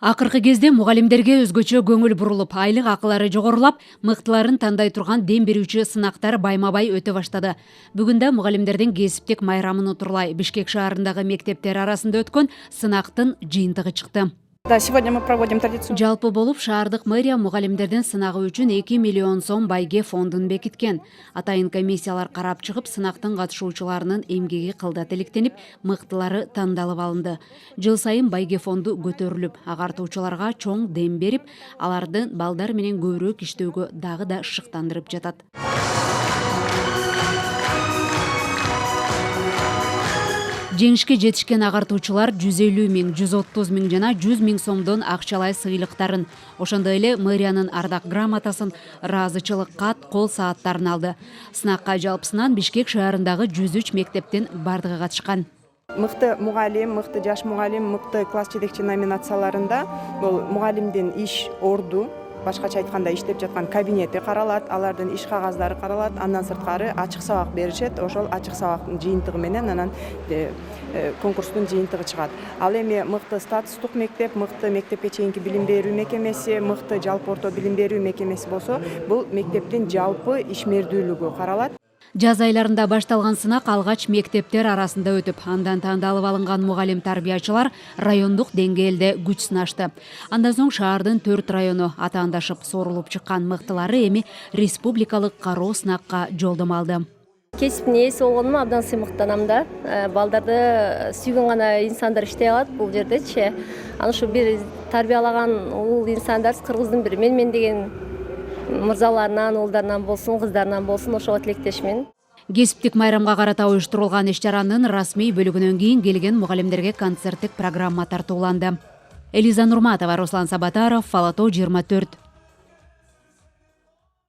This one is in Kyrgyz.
Акыркы кезде мугалимдерге өзгөчө көңүл бурулуп, айлык акылары жогорулап, мыктыларын тандай турган дем берүүчү сынактар байма-бай өтө баштады. Бүгүн да мугалимдердин кесиптик майрамын утурлай Бишкек шаарындагы мектептер арасында өткөн сынактын жыйынтыгы чыкты. Да, сегодня мы проводим традицию. Жалпы болуп шаардык мэрия мугалимдердин сынагы үчүн 2 миллион сом байге фондун бекиткен. Атайын комиссиялар карап чыгып, сынактын катышуучуларынын эмгеги кылдат электенип, мыктылары тандалып алынды. Жыл сайын байге фонду көтөрүлүп, агартуучуларга чоң дем берип, аларды балдар менен көбүрөөк иштөөгө дагы да шыктандырып жатат. Жеңишке жетишкен агартуучулар 150 миң, 130 миң жана 100 миң сомдон акчалай сыйлыктарын, ошондой эле мэриянын ардак грамотасын, ыраазычылык кат, кол сааттарын алды. Сынакка жалпысынан Бишкек шаарындагы 103 мектептин бардыгы катышкан. Мыкты мугалим, мыкты жаш мугалим, мыкты класс жетекчи номинацияларында бул мугалимдин иш орду, башкача айтканда иштеп жаткан кабинети каралат, алардын иш кагаздары каралат, андан сырткары ачык сабак беришет. Ошол ачык сабактын жыйынтыгы менен анан конкурстун жыйынтыгы чыгат. Ал эми мыкты статустук мектеп, мыкты мектепке чейинки билим берүү мекемеси, мыкты жалпы орто билим берүү мекемеси болсо, бул мектептин жалпы ишмердүүлүгү каралат. Жаз айларында башталган сынак алгач мектептер арасында өтүп, андан тандалып алынган мугалим тарбиячылар райондук деңгээлде күч сынашты. Андан соң шаардын 4 району атаандашып сорулуп чыккан мыктылары эми республикалык кароо сынакка жолдомо алды. Кесиптин ээси болгонума абдан сыймыктанам да. Балдарды сүйгөн гана инсандар иштей алат бул жердечи. Аны ушу бир тарбиялаган ул инсандар кыргыздын бир мен деген мырзаларынан, уулдарынан болсун, кыздарынан болсун, ошого тилектешмин. Кесиптик майрамга карата уюштурулган иш-чаранын расмий бөлүгүнөн кийин келген мугалимдерге концерттик программа тартууланды. Элиза Нурматова, Руслан Сабатаров, Фалато 24.